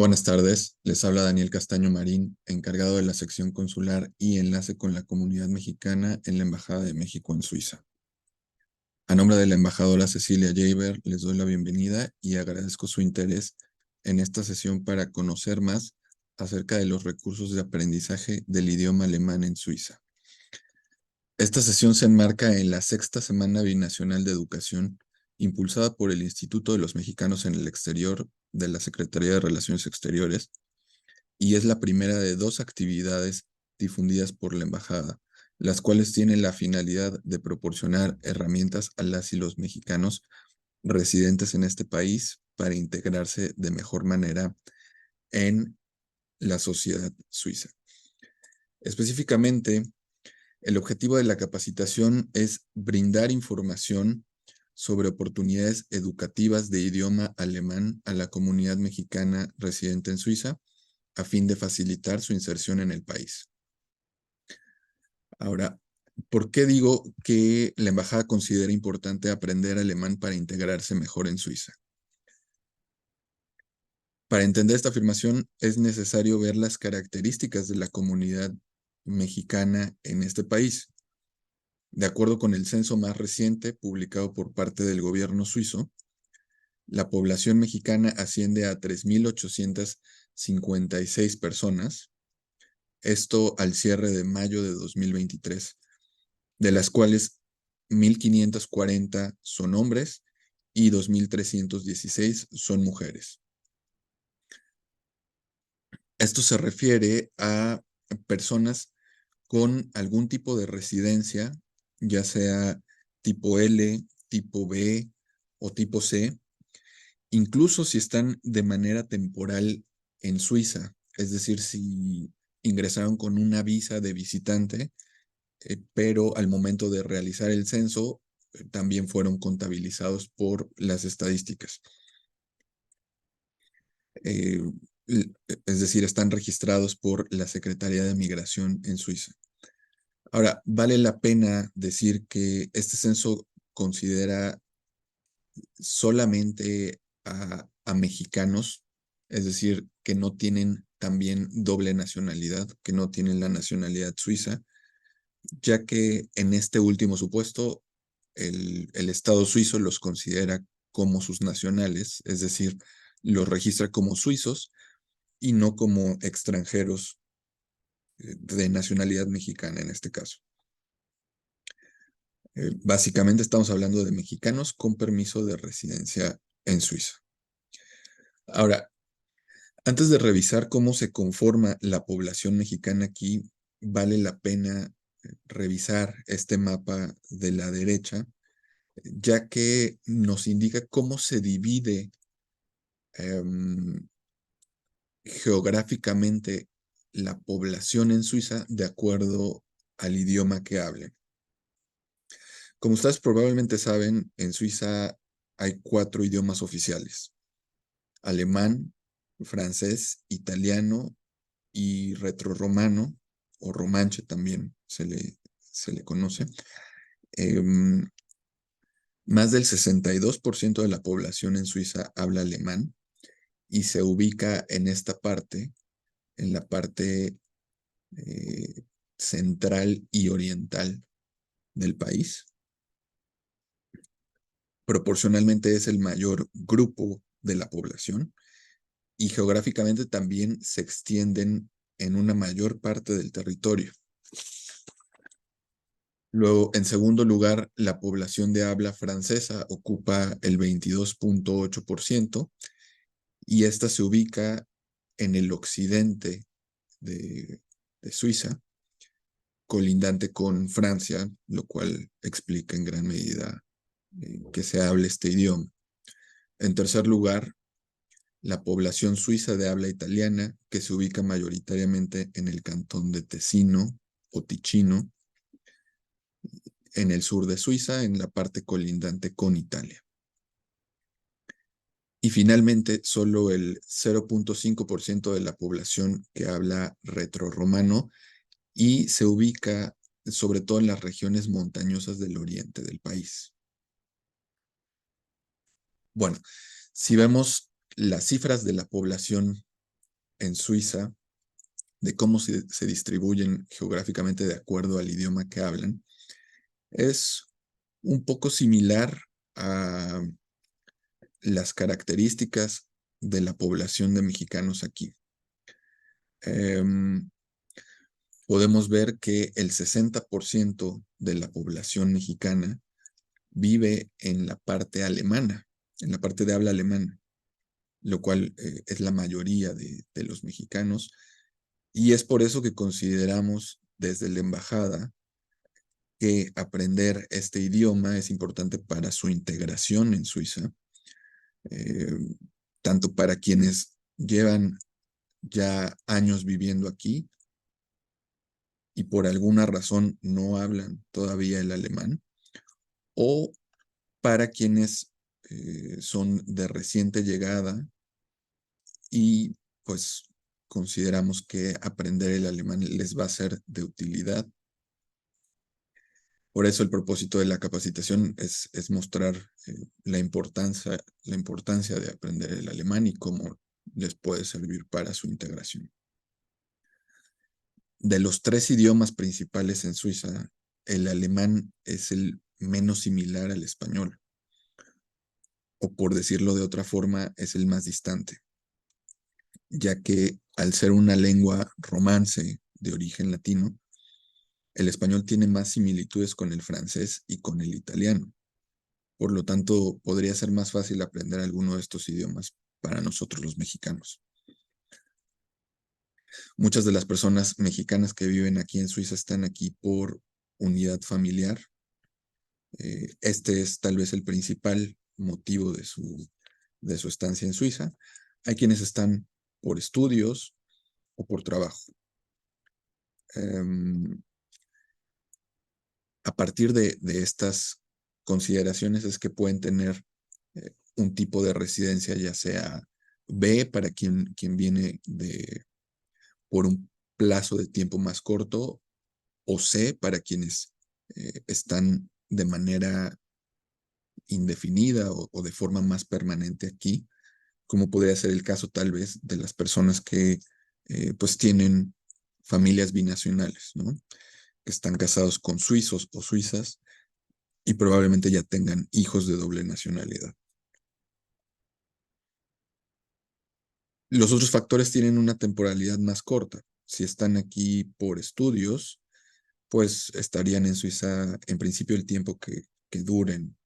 Buenas tardes, les habla Daniel Castaño Marín, encargado de la sección consular y enlace con la comunidad mexicana en la Embajada de México en Suiza. A nombre de la embajadora Cecilia Jaber, les doy la bienvenida y agradezco su interés en esta sesión para conocer más acerca de los recursos de aprendizaje del idioma alemán en Suiza. Esta sesión se enmarca en la sexta Semana Binacional de Educación, impulsada por el Instituto de los Mexicanos en el Exterior de la Secretaría de Relaciones Exteriores, y es la primera de dos actividades difundidas por la embajada, las cuales tienen la finalidad de proporcionar herramientas a las y los mexicanos residentes en este país para integrarse de mejor manera en la sociedad suiza. Específicamente, el objetivo de la capacitación es brindar información sobre oportunidades educativas de idioma alemán a la comunidad mexicana residente en Suiza, a fin de facilitar su inserción en el país. Ahora, ¿por qué digo que la embajada considera importante aprender alemán para integrarse mejor en Suiza? Para entender esta afirmación es necesario ver las características de la comunidad mexicana en este país. De acuerdo con el censo más reciente publicado por parte del gobierno suizo, la población mexicana asciende a 3,856 personas, esto al cierre de mayo de 2023, de las cuales 1,540 son hombres y 2,316 son mujeres. Esto se refiere a personas con algún tipo de residencia, ya sea tipo L, tipo B o tipo C, incluso si están de manera temporal en Suiza, es decir, si ingresaron con una visa de visitante, pero al momento de realizar el censo también fueron contabilizados por las estadísticas. Eh, es decir, están registrados por la Secretaría de Migración en Suiza. Ahora, vale la pena decir que este censo considera solamente a mexicanos, es decir, que no tienen también doble nacionalidad, que no tienen la nacionalidad suiza, ya que en este último supuesto, el Estado suizo los considera como sus nacionales, es decir, los registra como suizos y no como extranjeros de nacionalidad mexicana en este caso. Básicamente estamos hablando de mexicanos con permiso de residencia en Suiza. Ahora, antes de revisar cómo se conforma la población mexicana aquí, vale la pena revisar este mapa de la derecha, ya que nos indica cómo se divide geográficamente la población en Suiza de acuerdo al idioma que hablen. Como ustedes probablemente saben, en Suiza hay 4 idiomas oficiales: alemán, francés, italiano y retrorromano, o romanche también se le conoce. Más del 62% de la población en Suiza habla alemán y se ubica en esta parte, en la parte eh, central y oriental del país. Proporcionalmente es el mayor grupo de la población y geográficamente también se extienden en una mayor parte del territorio. Luego, en segundo lugar, la población de habla francesa ocupa el 22,8% y esta se ubica en el occidente de, de Suiza, colindante con Francia, lo cual explica en gran medida que se hable este idioma. En tercer lugar, la población suiza de habla italiana, que se ubica mayoritariamente en el cantón de Tesino o Ticino, en el sur de Suiza, en la parte colindante con Italia. Y finalmente, solo el 0,5% de la población que habla retrorromano y se ubica sobre todo en las regiones montañosas del oriente del país. Bueno, si vemos las cifras de la población en Suiza, de cómo se distribuyen geográficamente de acuerdo al idioma que hablan, es un poco similar a las características de la población de mexicanos aquí. Em, Podemos ver que el 60% de la población mexicana vive en la parte alemana, en la parte de habla alemana, lo cual es la mayoría de los mexicanos. Y es por eso que consideramos desde la embajada que aprender este idioma es importante para su integración en Suiza, eh, tanto para quienes llevan ya años viviendo aquí y por alguna razón no hablan todavía el alemán, o para quienes son de reciente llegada y pues consideramos que aprender el alemán les va a ser de utilidad. Por eso el propósito de la capacitación es mostrar la importancia de aprender el alemán y cómo les puede servir para su integración. De los 3 idiomas principales en Suiza, el alemán es el menos similar al español, o por decirlo de otra forma, es el más distante, ya que al ser una lengua romance de origen latino, el español tiene más similitudes con el francés y con el italiano. Por lo tanto, podría ser más fácil aprender alguno de estos idiomas para nosotros los mexicanos. Muchas de las personas mexicanas que viven aquí en Suiza están aquí por unidad familiar. Este es tal vez el principal motivo de su estancia en Suiza. Hay quienes están por estudios o por trabajo. A partir de estas consideraciones es que pueden tener un tipo de residencia, ya sea B para quien viene por un plazo de tiempo más corto, o C para quienes están de manera indefinida o de forma más permanente aquí, como podría ser el caso tal vez de las personas que pues tienen familias binacionales, ¿no? Que están casados con suizos o suizas y probablemente ya tengan hijos de doble nacionalidad. Los otros factores tienen una temporalidad más corta. Si están aquí por estudios, pues estarían en Suiza en principio el tiempo que duren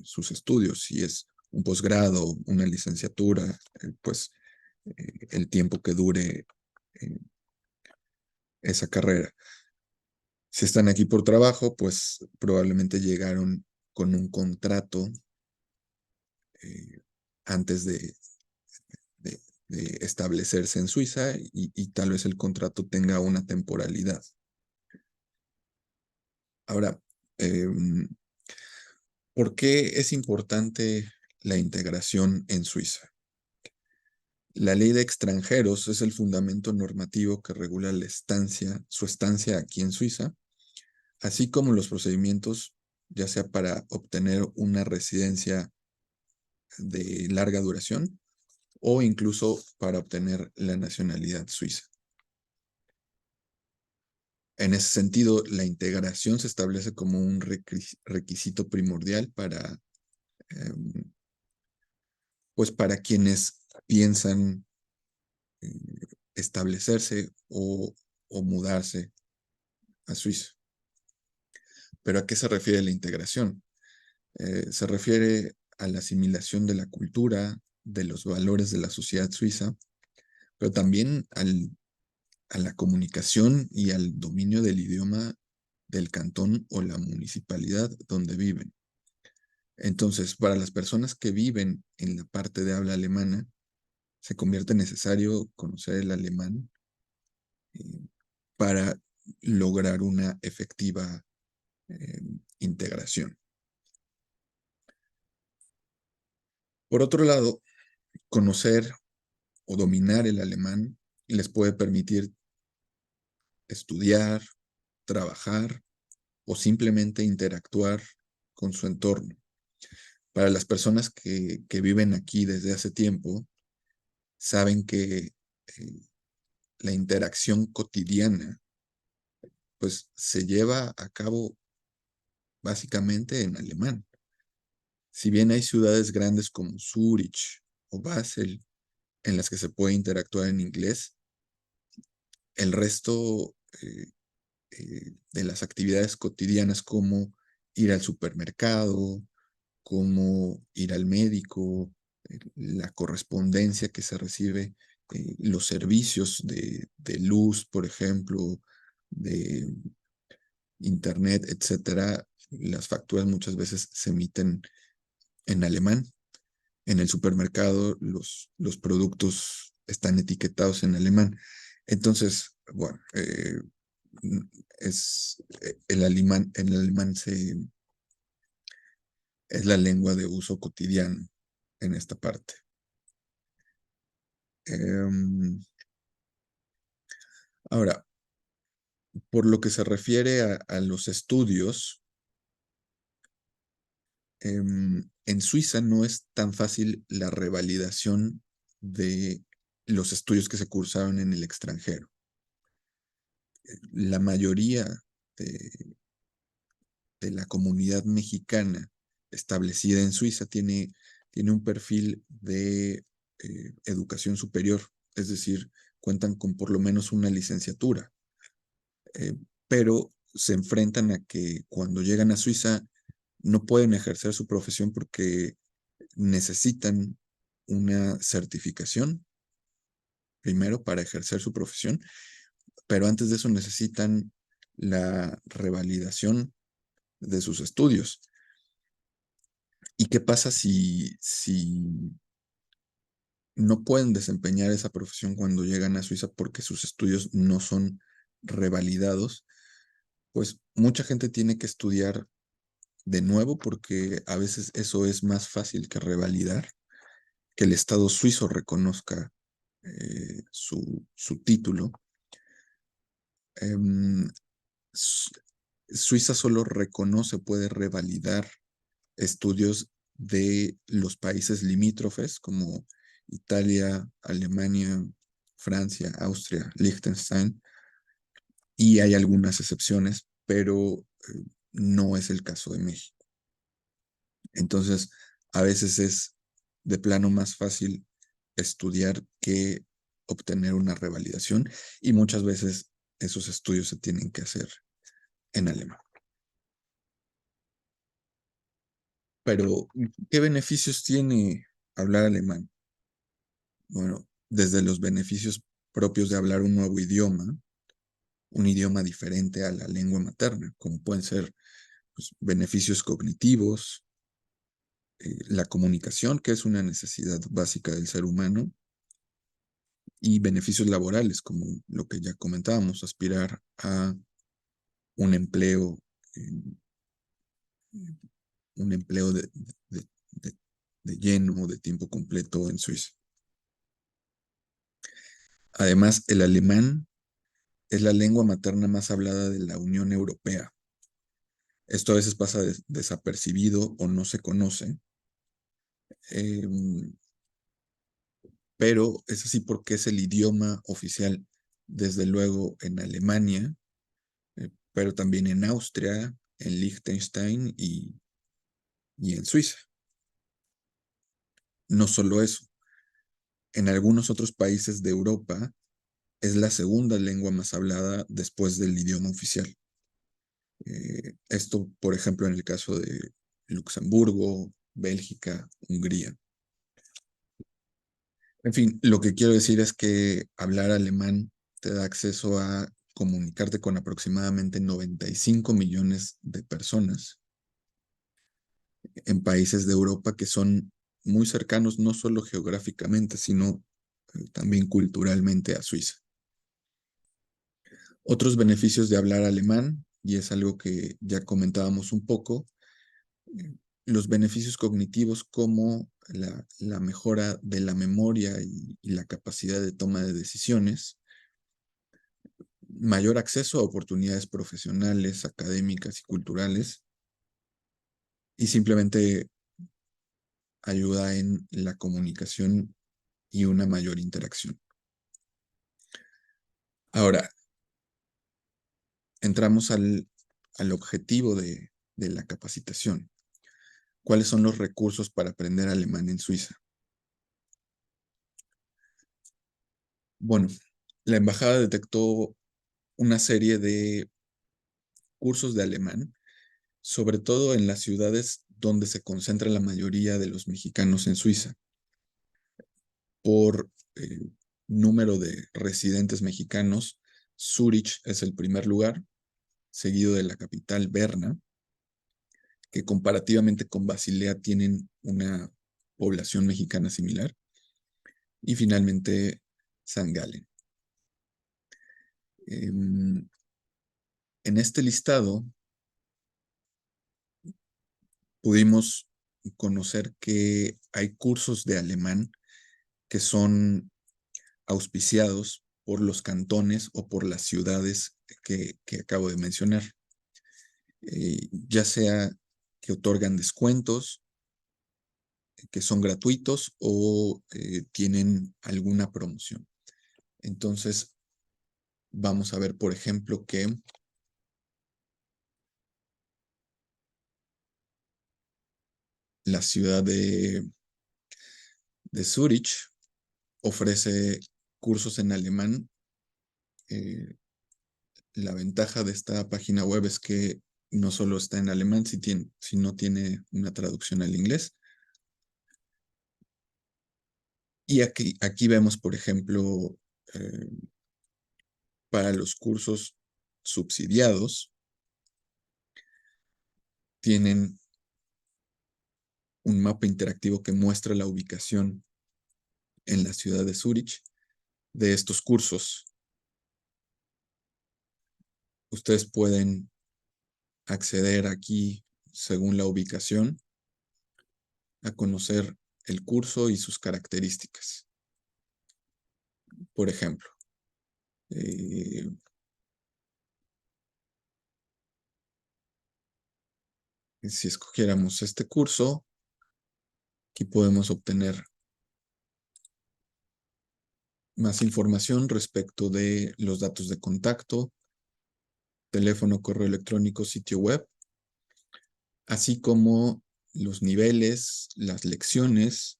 sus estudios. Si es un posgrado, una licenciatura, pues el tiempo que dure eh, esa carrera. Si están aquí por trabajo, pues probablemente llegaron con un contrato eh, antes de, de establecerse en Suiza y tal vez el contrato tenga una temporalidad. Ahora, ¿por qué es importante la integración en Suiza? La ley de extranjeros es el fundamento normativo que regula su estancia aquí en Suiza, así como los procedimientos, ya sea para obtener una residencia de larga duración o incluso para obtener la nacionalidad suiza. En ese sentido, la integración se establece como un requisito primordial pues para quienes piensan eh, establecerse o mudarse a Suiza. ¿Pero a qué se refiere la integración? Se refiere a la asimilación de la cultura, de los valores de la sociedad suiza, pero también a la comunicación y al dominio del idioma del cantón o la municipalidad donde viven. Entonces, para las personas que viven en la parte de habla alemana, se convierte necesario conocer el alemán eh, para lograr una efectiva eh, integración. Por otro lado, conocer o dominar el alemán les puede permitir estudiar, trabajar o simplemente interactuar con su entorno. Para las personas que viven aquí desde hace tiempo, saben que la interacción cotidiana, pues se lleva a cabo básicamente en alemán. Si bien hay ciudades grandes como Zúrich o Basel en las que se puede interactuar en inglés, el resto de las actividades cotidianas como ir al supermercado, como ir al médico, la correspondencia que se recibe, los servicios de luz, por ejemplo, de internet, etcétera, las facturas muchas veces se emiten en alemán. En el supermercado los productos están etiquetados en alemán. Entonces, bueno, el alemán es la lengua de uso cotidiano en esta parte. Ahora, por lo que se refiere a los estudios, en Suiza no es tan fácil la revalidación de los estudios que se cursaron en el extranjero. La mayoría de, de la comunidad mexicana establecida en Suiza tiene un perfil de educación superior, es decir, cuentan con por lo menos una licenciatura, eh, pero se enfrentan a que cuando llegan a Suiza no pueden ejercer su profesión porque necesitan una certificación primero para ejercer su profesión, pero antes de eso necesitan la revalidación de sus estudios. ¿Y qué pasa si no pueden desempeñar esa profesión cuando llegan a Suiza porque sus estudios no son revalidados? Pues mucha gente tiene que estudiar de nuevo porque a veces eso es más fácil que revalidar, que el Estado suizo reconozca su título. Em, Suiza solo reconoce, puede revalidar estudios de los países limítrofes como Italia, Alemania, Francia, Austria, Liechtenstein, y hay algunas excepciones, pero no es el caso de México. Entonces, a veces es de plano más fácil estudiar que obtener una revalidación y muchas veces esos estudios se tienen que hacer en alemán. Pero, ¿qué beneficios tiene hablar alemán? Bueno, desde los beneficios propios de hablar un idioma diferente a la lengua materna, como pueden ser pues, beneficios cognitivos, la comunicación, que es una necesidad básica del ser humano, y beneficios laborales, como lo que ya comentábamos, aspirar a un empleo, eh, un empleo de, de, de lleno, de tiempo completo en Suiza. Además, el alemán es la lengua materna más hablada de la Unión Europea. Esto a veces pasa desapercibido o no se conoce, eh, pero es así porque es el idioma oficial, desde luego, en Alemania, pero también en Austria, en Liechtenstein y en Suiza. No solo eso, en algunos otros países de Europa es la segunda lengua más hablada después del idioma oficial. Esto, por ejemplo, en el caso de Luxemburgo, Bélgica, Hungría. En fin, lo que quiero decir es que hablar alemán te da acceso a comunicarte con aproximadamente 95 millones de personas en países de Europa que son muy cercanos no solo geográficamente, sino también culturalmente a Suiza. Otros beneficios de hablar alemán, y es algo que ya comentábamos un poco, los beneficios cognitivos como la mejora de la memoria y la capacidad de toma de decisiones, mayor acceso a oportunidades profesionales, académicas y culturales, y simplemente ayuda en la comunicación y una mayor interacción. Ahora, entramos al objetivo de la capacitación. ¿Cuáles son los recursos para aprender alemán en Suiza? Bueno, la embajada detectó una serie de cursos de alemán, sobre todo en las ciudades donde se concentra la mayoría de los mexicanos en Suiza, por número de residentes mexicanos. Zurich es el primer lugar, seguido de la capital Berna, que comparativamente con Basilea tienen una población mexicana similar, y finalmente San Galen. En este listado pudimos conocer que hay cursos de alemán que son auspiciados por los cantones o por las ciudades que acabo de mencionar, ya sea que otorgan descuentos, que son gratuitos o tienen alguna promoción. Entonces, vamos a ver, por ejemplo, que la ciudad de Zurich ofrece cursos en alemán. Eh, la ventaja de esta página web es que no solo está en alemán, sino tiene una traducción al inglés. Y aquí vemos, por ejemplo, eh, para los cursos subsidiados, tienen un mapa interactivo que muestra la ubicación en la ciudad de Zurich de estos cursos. Ustedes pueden acceder aquí según la ubicación a conocer el curso y sus características. Por ejemplo, eh, si escogiéramos este curso, aquí podemos obtener más información respecto de los datos de contacto, teléfono, correo electrónico, sitio web, así como los niveles, las lecciones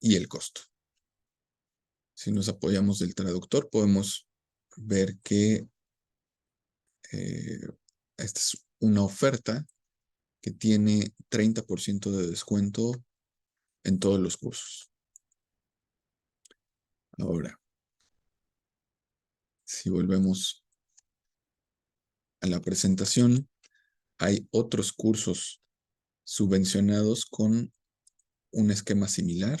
y el costo. Si nos apoyamos del traductor, podemos ver que esta es una oferta que tiene 30% de descuento en todos los cursos. Ahora, si volvemos a la presentación, hay otros cursos subvencionados con un esquema similar,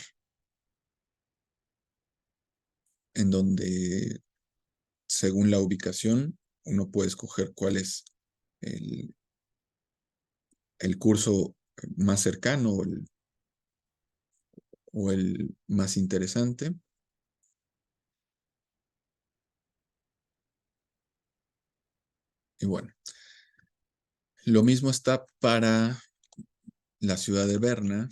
en donde, según la ubicación, uno puede escoger cuál es el, el curso más cercano o el más interesante. Y bueno, lo mismo está para la ciudad de Berna.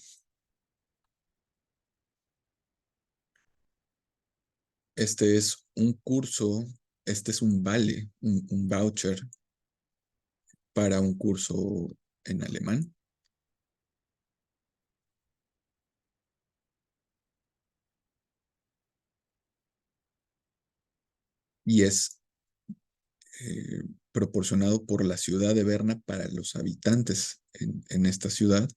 Este es un curso, este es un vale, un voucher para un curso en alemán. Y es eh, proporcionado por la ciudad de Berna para los habitantes en esta ciudad.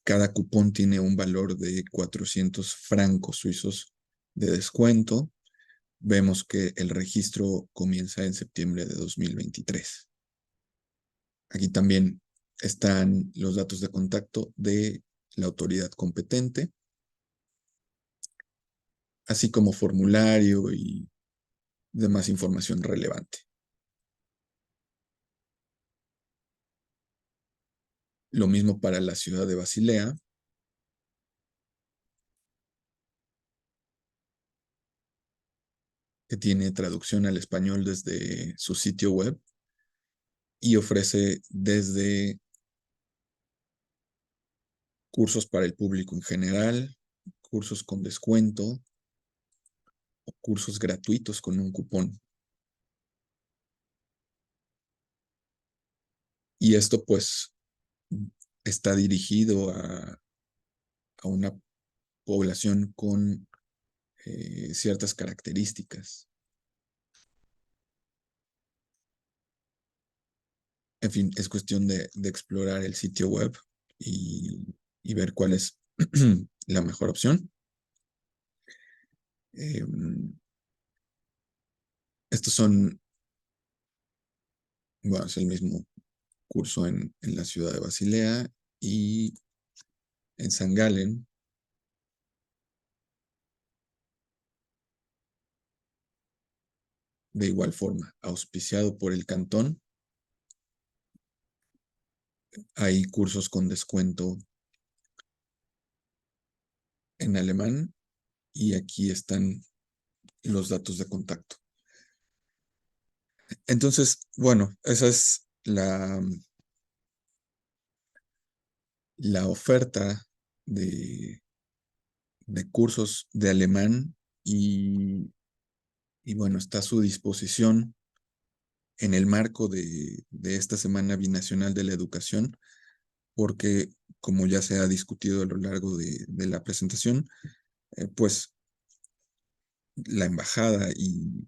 Cada cupón tiene un valor de 400 francos suizos de descuento. Vemos que el registro comienza en septiembre de 2023. Aquí también están los datos de contacto de la autoridad competente, así como formulario y demás información relevante. Lo mismo para la ciudad de Basilea, que tiene traducción al español desde su sitio web y ofrece desde cursos para el público en general, cursos con descuento, o cursos gratuitos con un cupón. Y esto pues está dirigido a una población con ciertas características. En fin, es cuestión de explorar el sitio web y ver cuál es la mejor opción. Eh, Estos son, bueno, es el mismo curso en la ciudad de Basilea y en San Galen, de igual forma, auspiciado por el cantón. Hay cursos con descuento en alemán y aquí están los datos de contacto. Entonces, bueno, esa es la oferta de, de cursos de alemán y bueno, está a su disposición en el marco de esta Semana Binacional de la Educación, porque como ya se ha discutido a lo largo de la presentación, pues la embajada y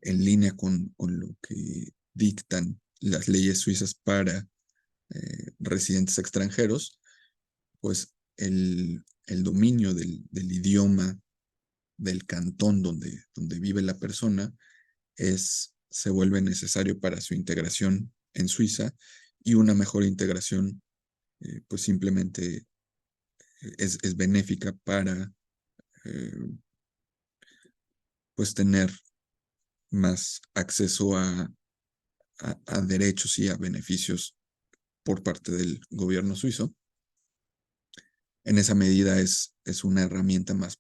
en línea con lo que dictan las leyes suizas para residentes extranjeros, pues el dominio del idioma del cantón donde vive la persona se vuelve necesario para su integración en Suiza y una mejor integración pues simplemente es benéfica para eh, pues tener más acceso a derechos y a beneficios por parte del gobierno suizo. En esa medida es una herramienta más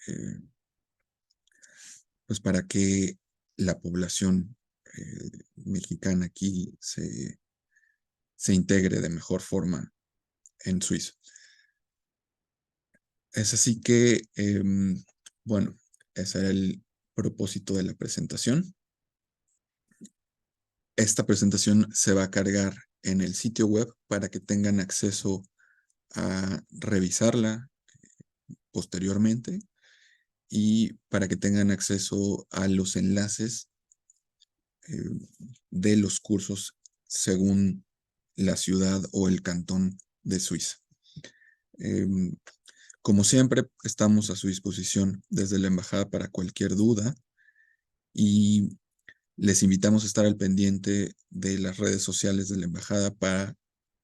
eh, pues para que la población mexicana aquí se integre de mejor forma en Suiza. Es así que, bueno, ese era el propósito de la presentación. Esta presentación se va a cargar en el sitio web para que tengan acceso a revisarla posteriormente y para que tengan acceso a los enlaces eh, de los cursos según la ciudad o el cantón de Suiza. Eh, Como siempre, estamos a su disposición desde la embajada para cualquier duda y les invitamos a estar al pendiente de las redes sociales de la embajada para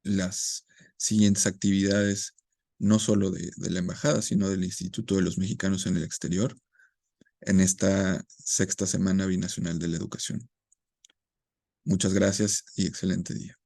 las siguientes actividades, no solo de la embajada, sino del Instituto de los Mexicanos en el Exterior, en esta sexta Semana Binacional de la Educación. Muchas gracias y excelente día.